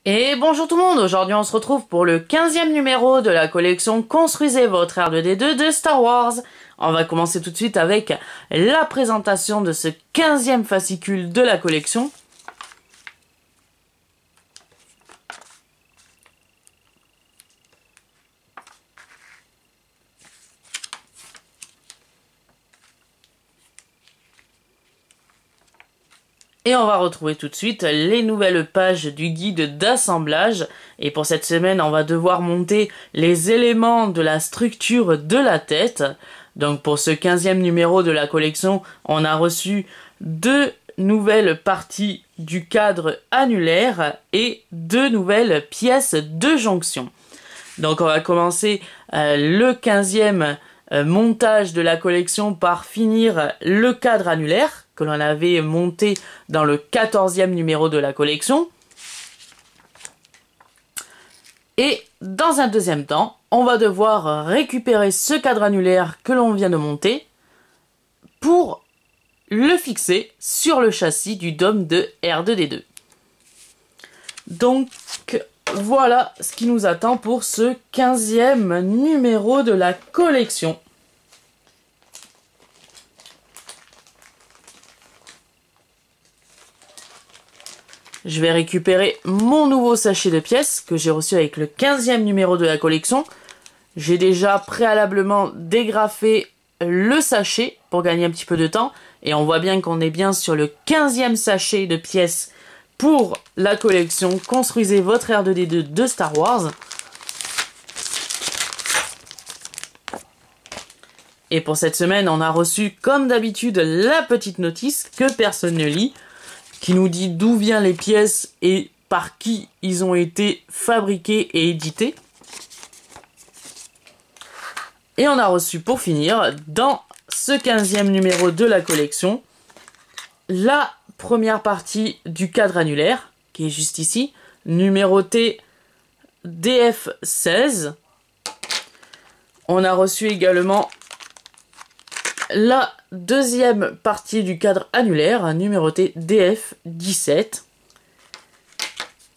Et bonjour tout le monde, aujourd'hui on se retrouve pour le 15e numéro de la collection Construisez votre R2D2 de Star Wars. On va commencer tout de suite avec la présentation de ce 15e fascicule de la collection. Et on va retrouver tout de suite les nouvelles pages du guide d'assemblage. Et pour cette semaine, on va devoir monter les éléments de la structure de la tête. Donc pour ce 15e numéro de la collection, on a reçu 2 nouvelles parties du cadre annulaire et 2 nouvelles pièces de jonction. Donc on va commencer le 15e montage de la collection par finir le cadre annulaire que l'on avait monté dans le 14e numéro de la collection. Et dans un deuxième temps, on va devoir récupérer ce cadre annulaire que l'on vient de monter pour le fixer sur le châssis du dôme de R2D2. Donc voilà ce qui nous attend pour ce 15e numéro de la collection. Je vais récupérer mon nouveau sachet de pièces que j'ai reçu avec le 15e numéro de la collection. J'ai déjà préalablement dégrafé le sachet pour gagner un petit peu de temps. Et on voit bien qu'on est bien sur le 15e sachet de pièces pour la collection Construisez votre R2D2 de Star Wars. Et pour cette semaine, on a reçu comme d'habitude la petite notice que personne ne lit, qui nous dit d'où viennent les pièces et par qui ils ont été fabriqués et édités. Et on a reçu pour finir, dans ce 15e numéro de la collection, la première partie du cadre annulaire, qui est juste ici, numéroté DF16. On a reçu également la deuxième partie du cadre annulaire, numéroté DF17.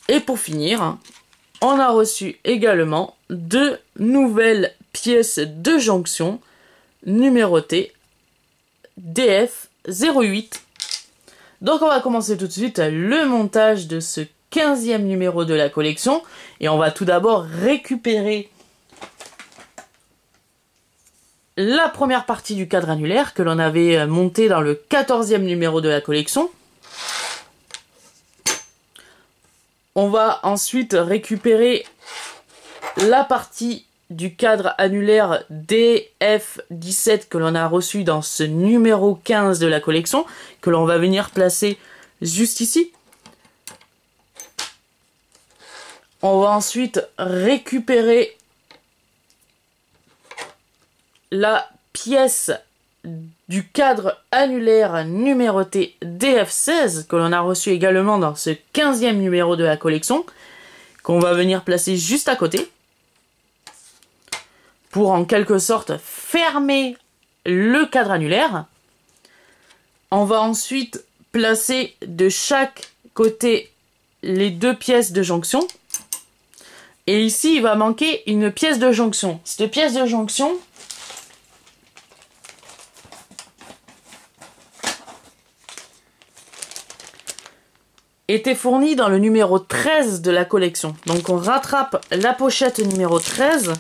Et pour finir, on a reçu également 2 nouvelles pièces de jonction, numérotées DF08. Donc on va commencer tout de suite le montage de ce 15e numéro de la collection. Et on va tout d'abord récupérer la première partie du cadre annulaire que l'on avait monté dans le 14e numéro de la collection. On va ensuite récupérer la partie du cadre annulaire DF17 que l'on a reçu dans ce numéro 15 de la collection, que l'on va venir placer juste ici. On va ensuite récupérer la pièce du cadre annulaire numéroté DF16 que l'on a reçu également dans ce 15e numéro de la collection, qu'on va venir placer juste à côté pour en quelque sorte fermer le cadre annulaire. On va ensuite placer de chaque côté les 2 pièces de jonction. Et ici, il va manquer une pièce de jonction. Cette pièce de jonction, était fournie dans le numéro 13 de la collection. Donc on rattrape la pochette numéro 13.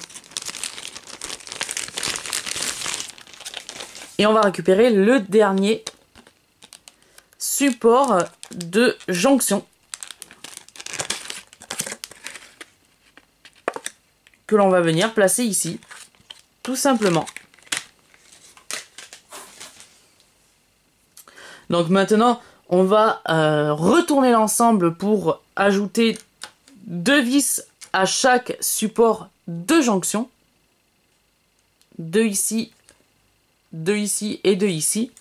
Et on va récupérer le dernier support de jonction que l'on va venir placer ici, tout simplement. Donc maintenant, on va retourner l'ensemble pour ajouter 2 vis à chaque support de jonction. 2 ici, 2 ici et 2 ici.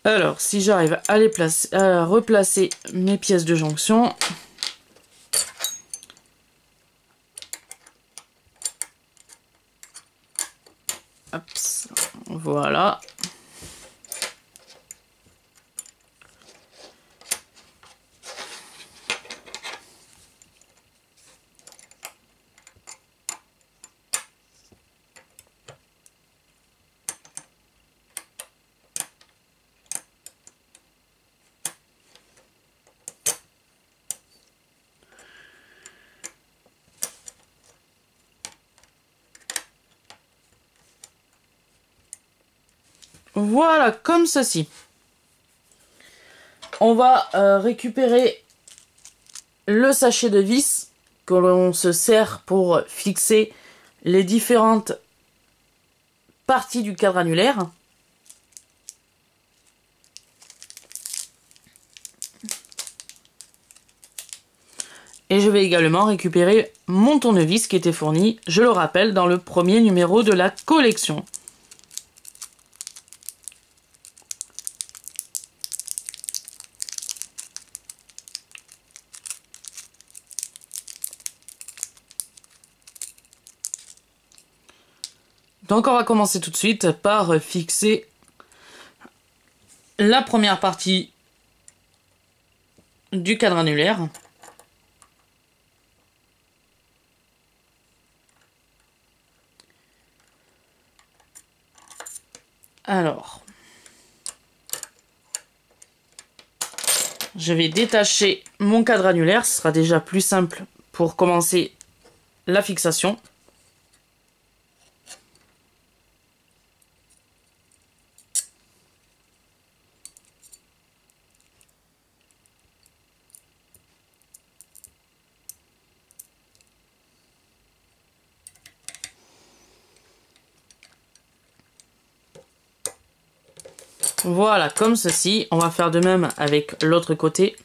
Alors, si j'arrive à à replacer mes pièces de jonction. Hop, voilà. Voilà, comme ceci. On va récupérer le sachet de vis que l'on se sert pour fixer les différentes parties du cadre annulaire. Et je vais également récupérer mon tournevis qui était fourni, je le rappelle, dans le premier numéro de la collection. Donc on va commencer tout de suite par fixer la première partie du cadre annulaire. Alors, je vais détacher mon cadre annulaire, ce sera déjà plus simple pour commencer la fixation. Voilà, comme ceci. On va faire de même avec l'autre côté.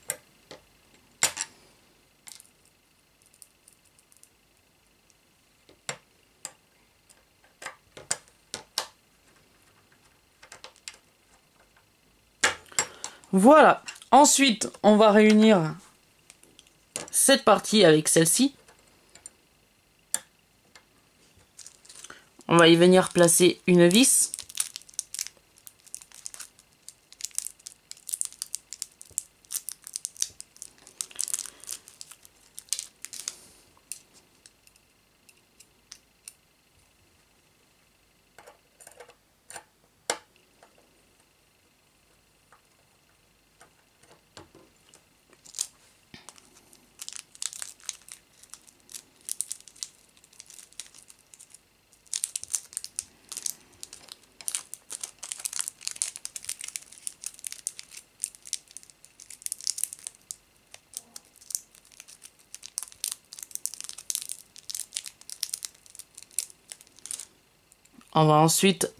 Voilà. Ensuite, on va réunir cette partie avec celle-ci. On va y venir placer une vis. On va ensuite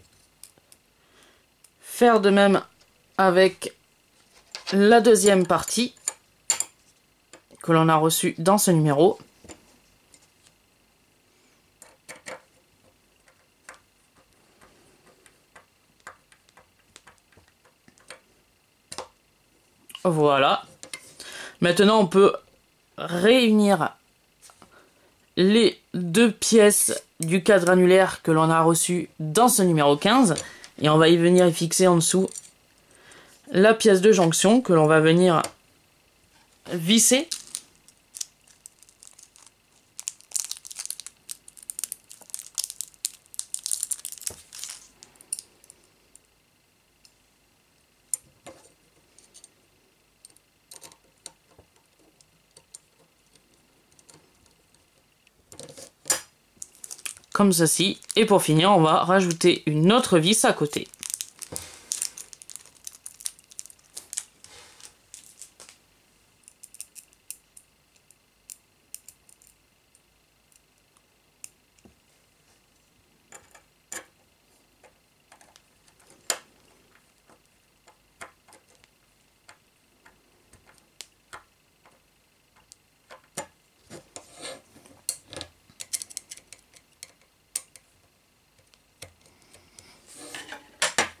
faire de même avec la deuxième partie que l'on a reçue dans ce numéro. Voilà. Maintenant, on peut réunir les deux pièces du cadre annulaire que l'on a reçu dans ce numéro 15. Et on va y venir y fixer en dessous la pièce de jonction que l'on va venir visser. Comme ceci. Et pour finir, on va rajouter une autre vis à côté.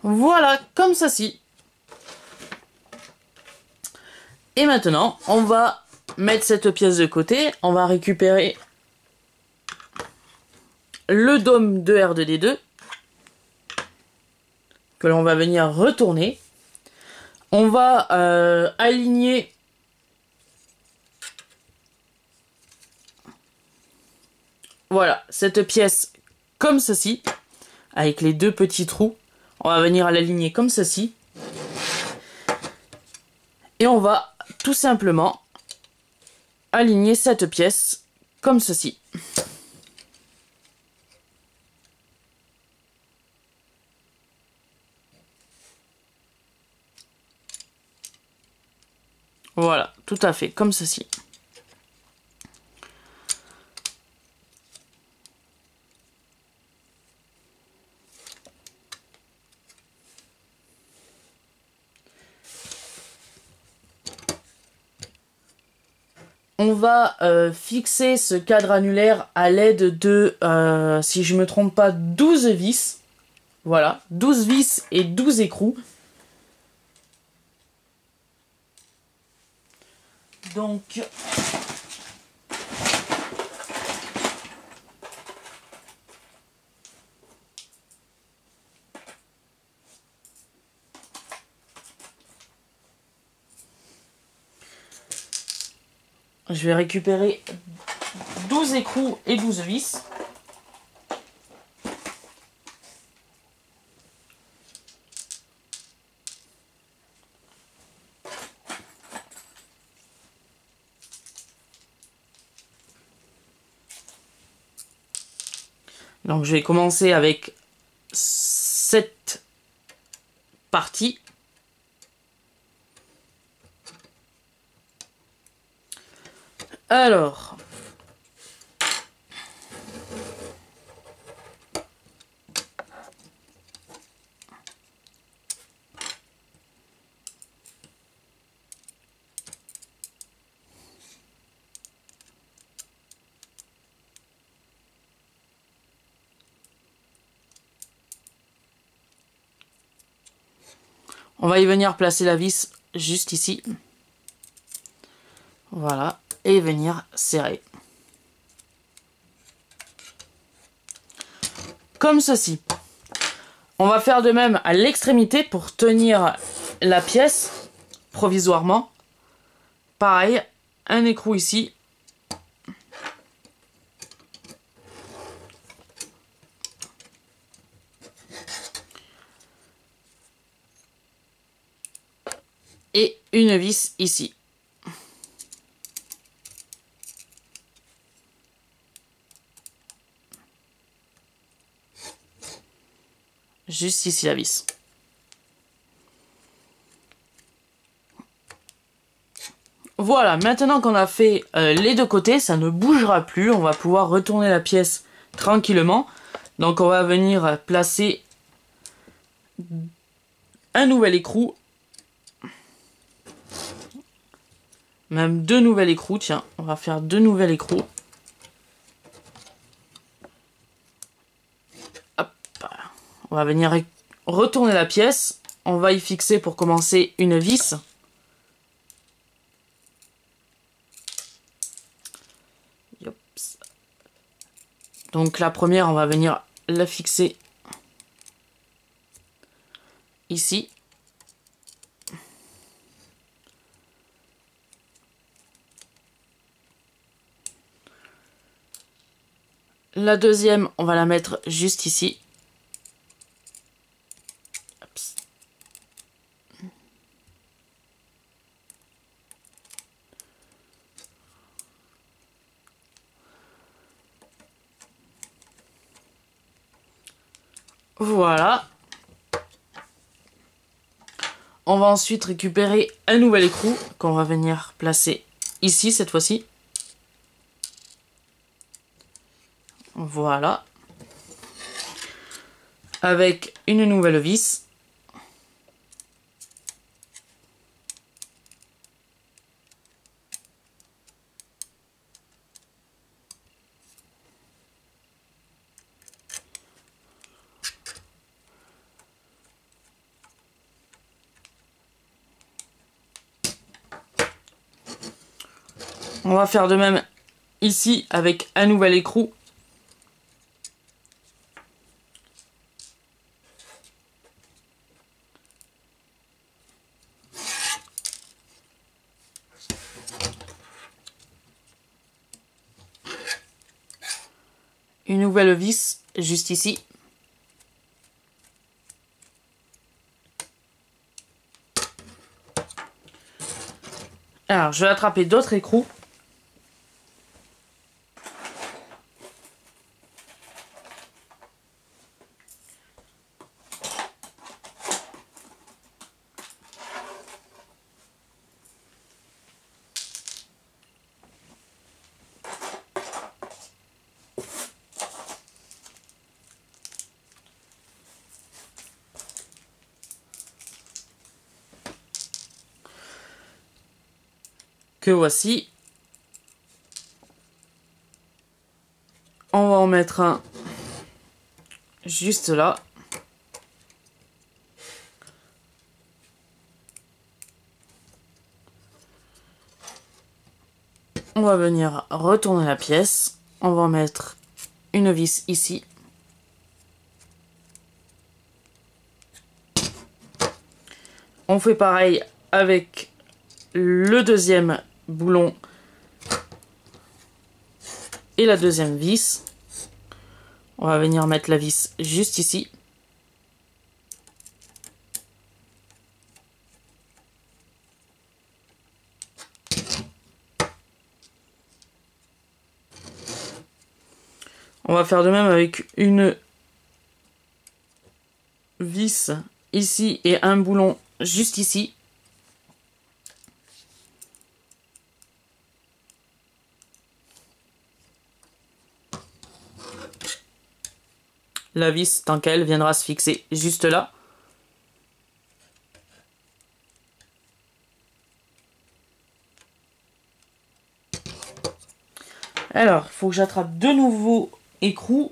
Voilà, comme ceci. Et maintenant, on va mettre cette pièce de côté. On va récupérer le dôme de R2D2 que l'on va venir retourner. On va aligner voilà cette pièce comme ceci, avec les deux petits trous. On va venir l'aligner comme ceci. Et on va tout simplement aligner cette pièce comme ceci. Voilà, tout à fait, comme ceci. On va fixer ce cadre annulaire à l'aide de, si je me trompe pas, 12 vis. Voilà, 12 vis et 12 écrous. Donc, je vais récupérer 12 écrous et 12 vis. Donc je vais commencer avec cette partie. Alors, on va y venir placer la vis juste ici. Voilà, et venir serrer. Comme ceci. On va faire de même à l'extrémité pour tenir la pièce provisoirement. Pareil, un écrou ici. Et une vis ici. Juste ici la vis. Voilà, maintenant qu'on a fait les deux côtés, ça ne bougera plus. On va pouvoir retourner la pièce tranquillement. Donc on va venir placer un nouvel écrou. Même deux nouvelles écrous, tiens, on va faire deux nouvelles écrous. Hop. On va venir retourner la pièce. On va y fixer pour commencer une vis. Donc la première, on va venir la fixer ici. La deuxième, on va la mettre juste ici. Voilà. On va ensuite récupérer un nouvel écrou qu'on va venir placer ici cette fois-ci. Voilà. Avec une nouvelle vis. On va faire de même ici avec un nouvel écrou. Une nouvelle vis juste ici. Alors, je vais attraper d'autres écrous. Que voici. On va en mettre un juste là. On va venir retourner la pièce. On va en mettre une vis ici. On fait pareil avec le deuxième boulon et la deuxième vis. On va venir mettre la vis juste ici. On va faire de même avec une vis ici et un boulon juste ici. La vis, tant qu'elle, viendra se fixer juste là. Alors, il faut que j'attrape de nouveaux écrous.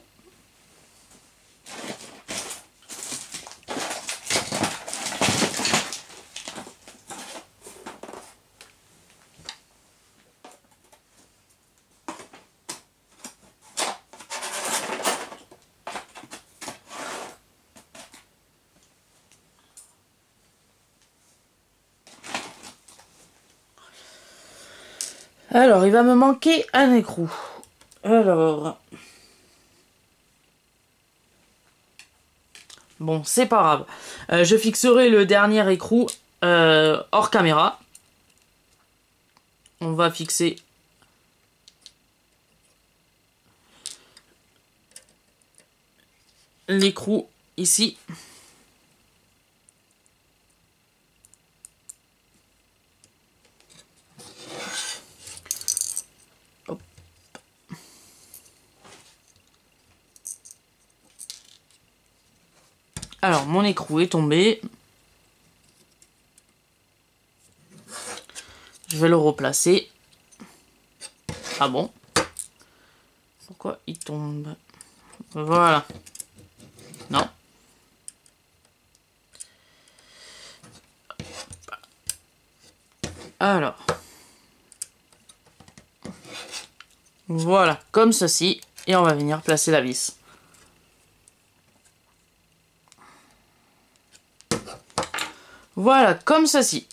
Alors, il va me manquer un écrou. Alors... Bon, c'est pas grave. Je fixerai le dernier écrou hors caméra. On va fixer... l'écrou ici. Alors, mon écrou est tombé. Je vais le replacer. Ah bon? Pourquoi il tombe? Voilà. Non. Alors. Voilà, comme ceci. Et on va venir placer la vis. Voilà, comme ceci.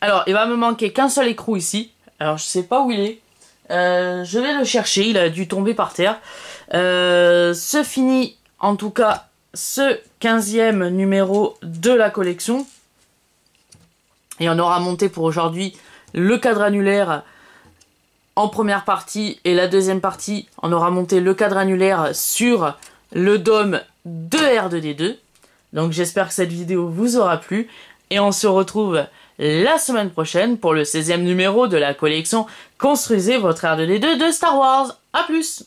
Alors, il va me manquer qu'un seul écrou ici. Alors, je sais pas où il est. Je vais le chercher. Il a dû tomber par terre. Se finit, en tout cas, ce 15e numéro de la collection. Et on aura monté pour aujourd'hui le quadranulaire en première partie. Et la deuxième partie, on aura monté le quadranulaire sur le dôme de R2D2. Donc j'espère que cette vidéo vous aura plu et on se retrouve la semaine prochaine pour le 16e numéro de la collection Construisez votre R2D2 de Star Wars. A plus!